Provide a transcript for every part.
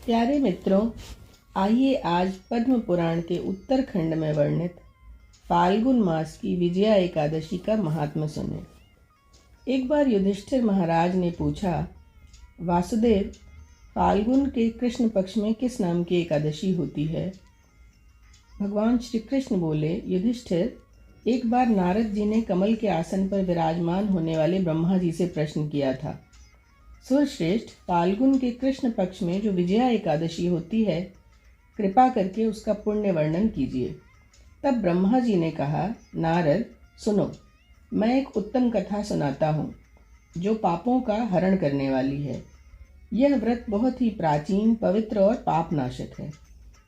प्यारे मित्रों, आइए आज पद्म पुराण के उत्तरखंड में वर्णित फाल्गुन मास की विजया एकादशी का महात्म्य सुने। एक बार युधिष्ठिर महाराज ने पूछा, वासुदेव, फाल्गुन के कृष्ण पक्ष में किस नाम की एकादशी होती है? भगवान श्री कृष्ण बोले, युधिष्ठिर, एक बार नारद जी ने कमल के आसन पर विराजमान होने वाले ब्रह्मा जी से प्रश्न किया था, सुरश्रेष्ठ, फाल्गुन के कृष्ण पक्ष में जो विजया एकादशी होती है, कृपा करके उसका पुण्य वर्णन कीजिए। तब ब्रह्मा जी ने कहा, नारद सुनो, मैं एक उत्तम कथा सुनाता हूँ जो पापों का हरण करने वाली है। यह व्रत बहुत ही प्राचीन, पवित्र और पापनाशक है।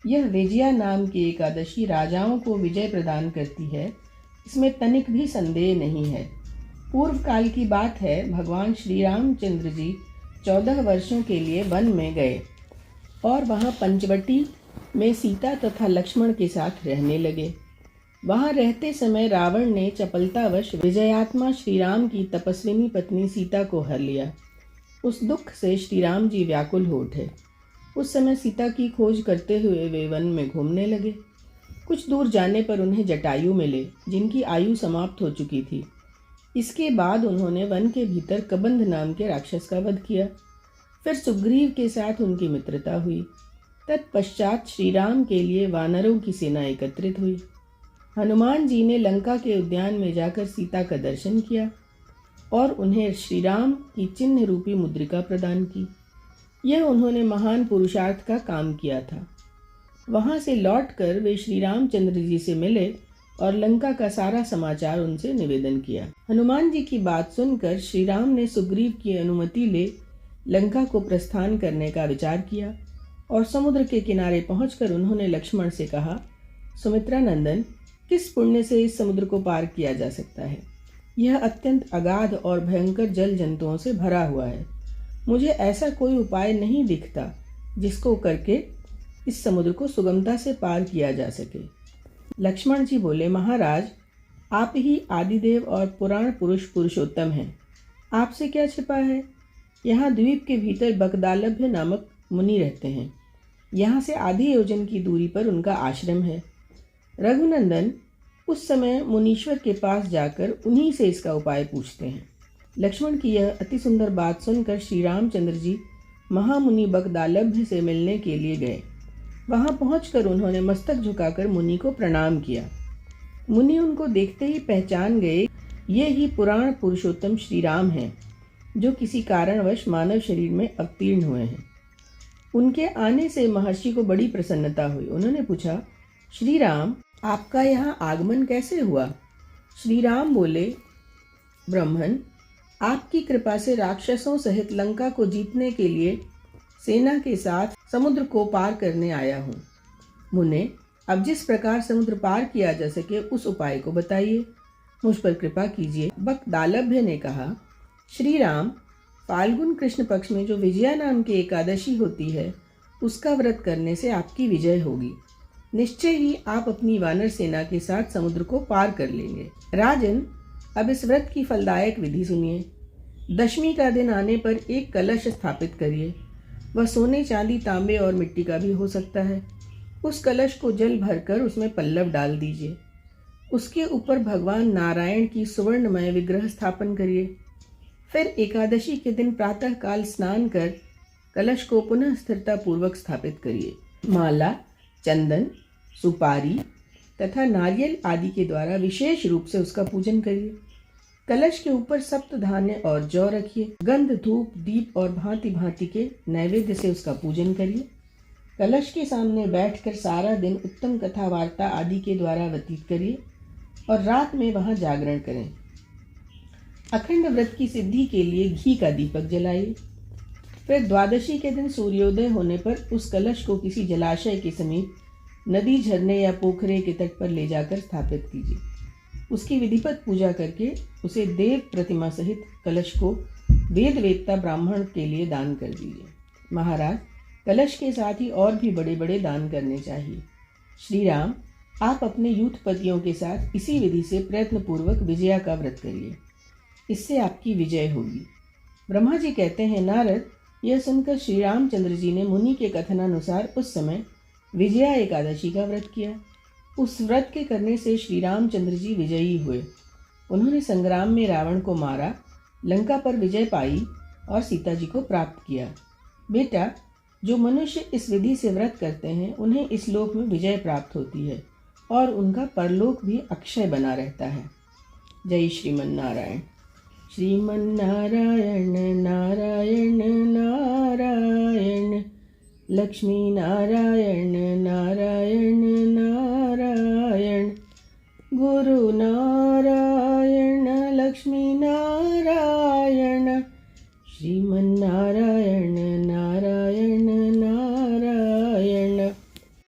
यह विजया नाम की एकादशी राजाओं को विजय प्रदान करती है, इसमें तनिक भी संदेह नहीं है। पूर्व काल की बात है, भगवान श्री रामचंद्र जी 14 वर्षों के लिए वन में गए और वहाँ पंचवटी में सीता तथा लक्ष्मण के साथ रहने लगे। वहाँ रहते समय रावण ने चपलतावश विजयात्मा श्री राम की तपस्विनी पत्नी सीता को हर लिया। उस दुख से श्री राम जी व्याकुल हो उठे। उस समय सीता की खोज करते हुए वे वन में घूमने लगे। कुछ दूर जाने पर उन्हें जटायु मिले, जिनकी आयु समाप्त हो चुकी थी। इसके बाद उन्होंने वन के भीतर कबंध नाम के राक्षस का वध किया। फिर सुग्रीव के साथ उनकी मित्रता हुई। तत्पश्चात श्री राम के लिए वानरों की सेना एकत्रित हुई। हनुमान जी ने लंका के उद्यान में जाकर सीता का दर्शन किया और उन्हें श्री राम की चिन्ह रूपी मुद्रिका प्रदान की। यह उन्होंने महान पुरुषार्थ का काम किया था। वहाँ से लौटकर वे श्री रामचंद्र जी से मिले और लंका का सारा समाचार उनसे निवेदन किया। हनुमान जी की बात सुनकर श्री राम ने सुग्रीव की अनुमति ले लंका को प्रस्थान करने का विचार किया और समुद्र के किनारे पहुंचकर उन्होंने लक्ष्मण से कहा, सुमित्रा नंदन, किस पुण्य से इस समुद्र को पार किया जा सकता है? यह अत्यंत अगाध और भयंकर जल जंतुओं से भरा हुआ है। मुझे ऐसा कोई उपाय नहीं दिखता जिसको करके इस समुद्र को सुगमता से पार किया जा सके। लक्ष्मण जी बोले, महाराज, आप ही आदिदेव और पुराण पुरुष पुरुषोत्तम हैं। आपसे क्या छिपा है? यहाँ द्वीप के भीतर बकदालभ्य नामक मुनि रहते हैं। यहाँ से आधी योजन की दूरी पर उनका आश्रम है। रघुनंदन उस समय मुनीश्वर के पास जाकर उन्हीं से इसका उपाय पूछते हैं। लक्ष्मण की यह अति सुंदर बात सुनकर श्री रामचंद्र जी महामुनि बकदालभ्य से मिलने के लिए गए। वहां पहुंचकर उन्होंने मस्तक झुकाकर मुनि को प्रणाम किया। मुनि उनको देखते ही पहचान गए, ये ही पुराण पुरुषोत्तम श्री राम हैं, जो किसी कारणवश मानव शरीर में अवतीर्ण हुए हैं। उनके आने से महर्षि को बड़ी प्रसन्नता हुई। उन्होंने पूछा, श्री राम, आपका यहाँ आगमन कैसे हुआ? श्री राम बोले, ब्रह्मन, आपकी कृपा से राक्षसों सहित लंका को जीतने के लिए सेना के साथ समुद्र को पार करने आया हूँ। मुने, अब जिस प्रकार समुद्र पार किया जा सके उस उपाय को बताइए, मुझ पर कृपा कीजिए। बकदालभ्य ने कहा, श्री राम, फाल्गुन कृष्ण पक्ष में जो विजया नाम की एकादशी होती है, उसका व्रत करने से आपकी विजय होगी। निश्चय ही आप अपनी वानर सेना के साथ समुद्र को पार कर लेंगे। राजन, अब इस व्रत की फलदायक विधि सुनिए। दशमी का दिन आने पर एक कलश स्थापित करिए। वह सोने, चांदी, तांबे और मिट्टी का भी हो सकता है। उस कलश को जल भरकर उसमें पल्लव डाल दीजिए। उसके ऊपर भगवान नारायण की सुवर्णमय विग्रह स्थापन करिए। फिर एकादशी के दिन प्रातः काल स्नान कर कलश को पुनः स्थिरता पूर्वक स्थापित करिए। माला, चंदन, सुपारी तथा नारियल आदि के द्वारा विशेष रूप से उसका पूजन करिए। कलश के ऊपर सप्त धान्य और जौ रखिए। गंध, धूप, दीप और भांति भांति के नैवेद्य से उसका पूजन करिए। कलश के सामने बैठकर सारा दिन उत्तम कथा वार्ता आदि के द्वारा व्यतीत करिए और रात में वहां जागरण करें। अखंड व्रत की सिद्धि के लिए घी का दीपक जलाइए। फिर द्वादशी के दिन सूर्योदय होने पर उस कलश को किसी जलाशय के समीप, नदी, झरने या पोखरे के तट पर ले जाकर स्थापित कीजिए। उसकी विधिवत पूजा करके उसे देव प्रतिमा सहित कलश को वेद वेदता ब्राह्मण के लिए दान कर दीजिए। महाराज, कलश के साथ ही और भी बड़े बड़े दान करने चाहिए। श्री राम, आप अपने यूथपतियों के साथ इसी विधि से प्रयत्नपूर्वक विजया का व्रत करिए। इससे आपकी विजय होगी। ब्रह्मा जी कहते हैं, नारद, यह सुनकर श्री रामचंद्र जी ने मुनि के कथनानुसार उस समय विजया एकादशी का व्रत किया। उस व्रत के करने से श्री रामचंद्र जी विजयी हुए। उन्होंने संग्राम में रावण को मारा, लंका पर विजय पाई और सीता जी को प्राप्त किया। बेटा, जो मनुष्य इस विधि से व्रत करते हैं उन्हें इस लोक में विजय प्राप्त होती है और उनका परलोक भी अक्षय बना रहता है। जय श्रीमन नारायण। श्रीमन नारायण नारायण नारायण, लक्ष्मी नारायण नारायण नारायण, गुरु नारायण लक्ष्मी नारायण।